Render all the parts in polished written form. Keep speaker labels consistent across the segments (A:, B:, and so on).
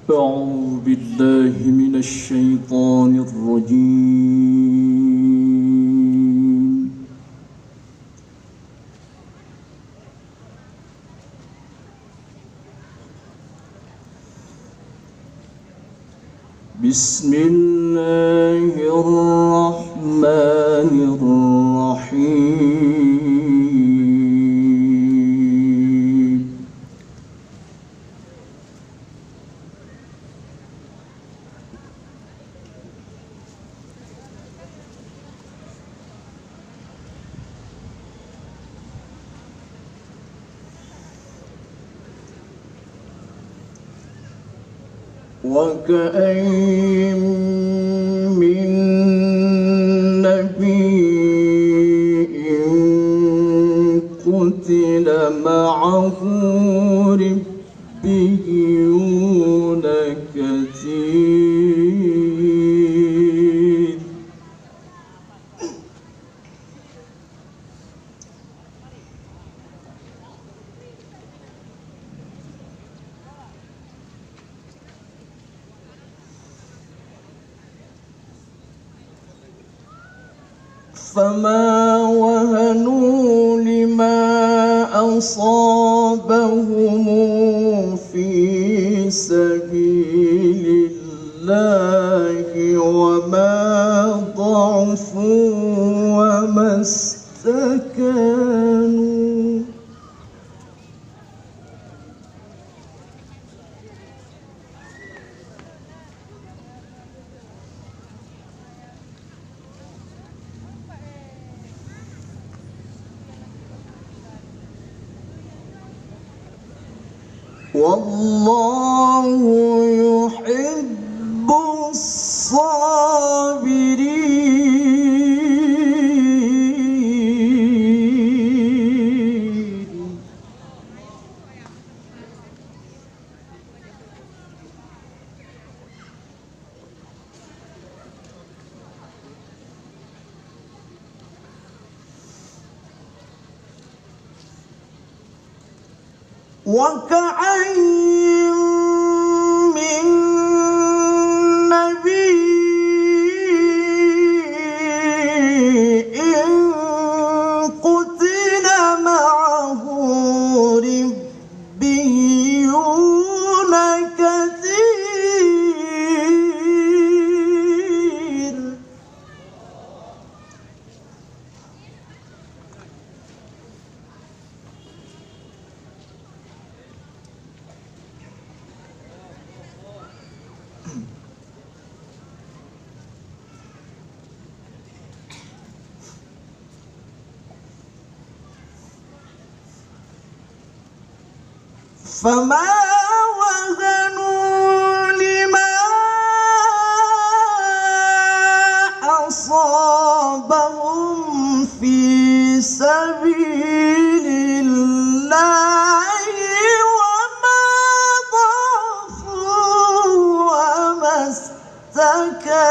A: أعوذ بالله من الشيطان الرجيم. بسم الله الرحمن الرحيم. وكأين من نبي قتل معه ربيون كثير فما وهنوا لما أصابهم في سبيل الله وما ضعفوا وما استكانوا والله يحب الصابرين. وكأين من نبي قتل معه ربيون كثير فما وهنوا لما أصابهم في سبيل الله وما ضعفوا وما استكانوا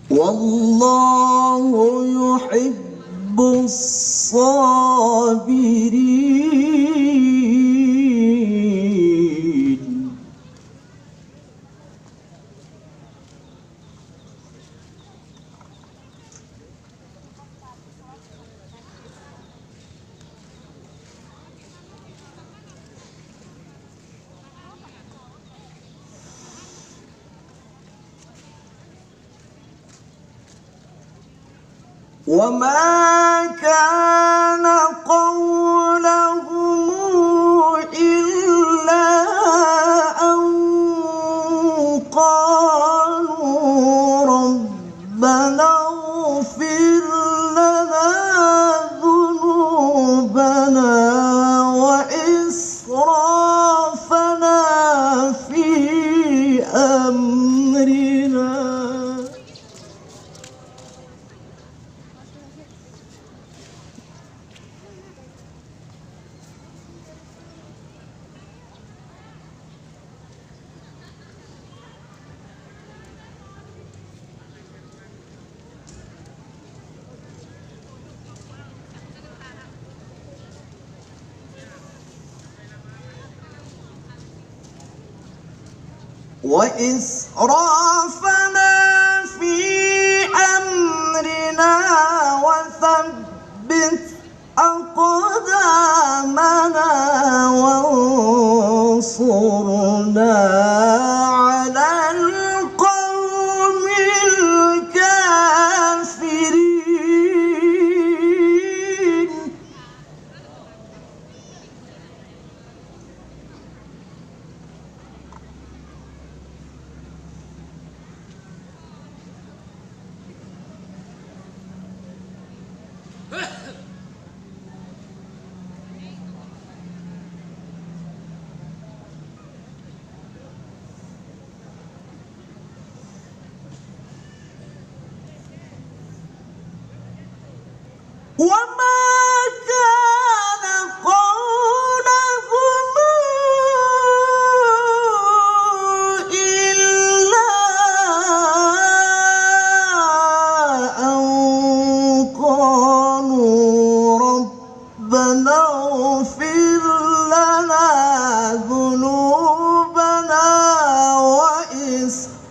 A: والله يحب الصابرين. وما كان قولهم إلا أن قالوا ربنا اغفر لنا ذنوبنا وإسرافنا في أمرنا وإسرافنا في أمرنا وثبت أقدامنا وانصرنا على القوم الكافرين. وما كان قولهم إلا أن قالوا ربنا اغفر لنا ذنوبنا وإسرافنا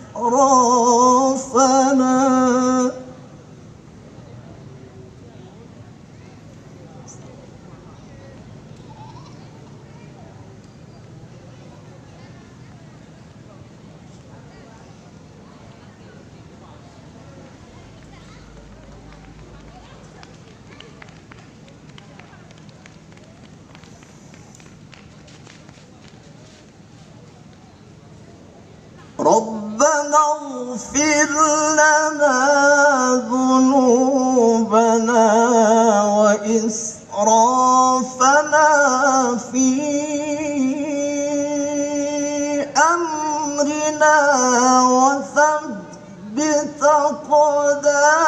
A: ربنا اغفر لنا ذنوبنا وإسرافنا في أمرنا وثبت أقدامنا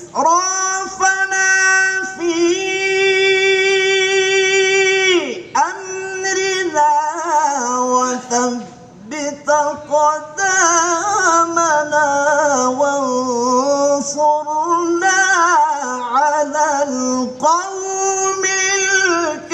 A: وإسرافنا في أمرنا وثبت قدامنا وانصرنا على القوم الكافرين.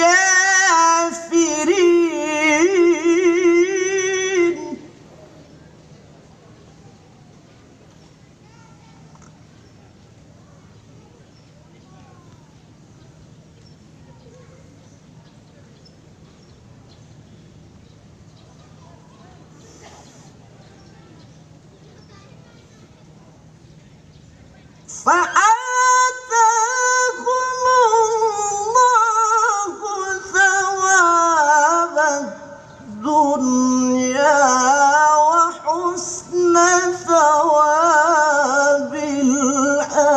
A: فآتاهم الله ثواب الدنيا وحسن ثواب الآخرة.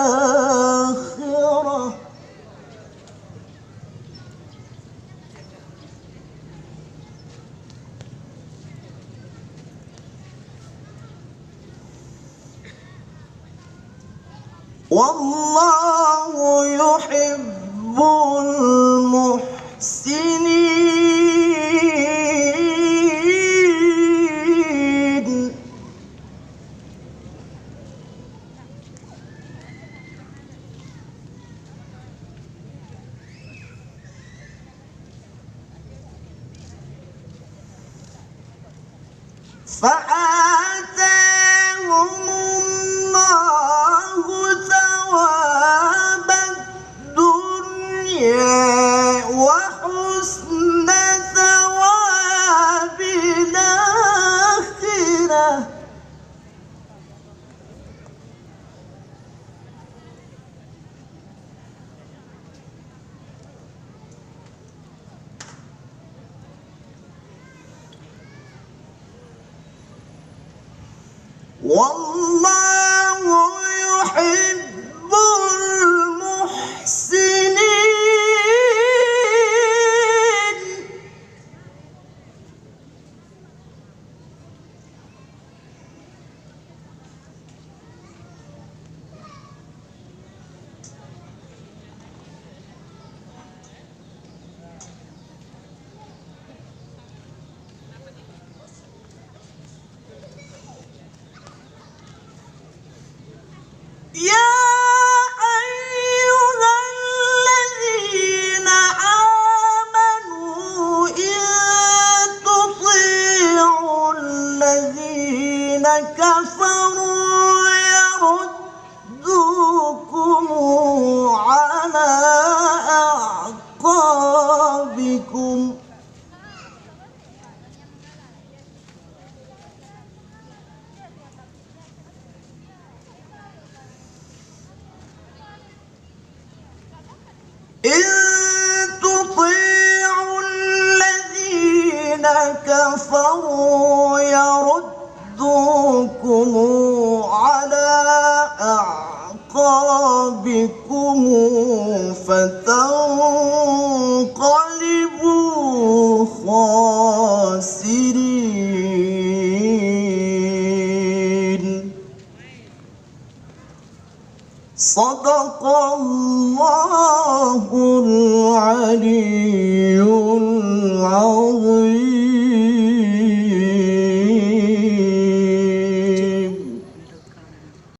A: والله يحب المحسنين. فآتاهم الله ثواب الدنيا وحسن ثواب الآخرة. والله يحب المحسنين. أعقابكم إن تطيعوا الذين كفروا يردوكم على أعقابكم فتنقلبوا خاسرين. صدق الله العلي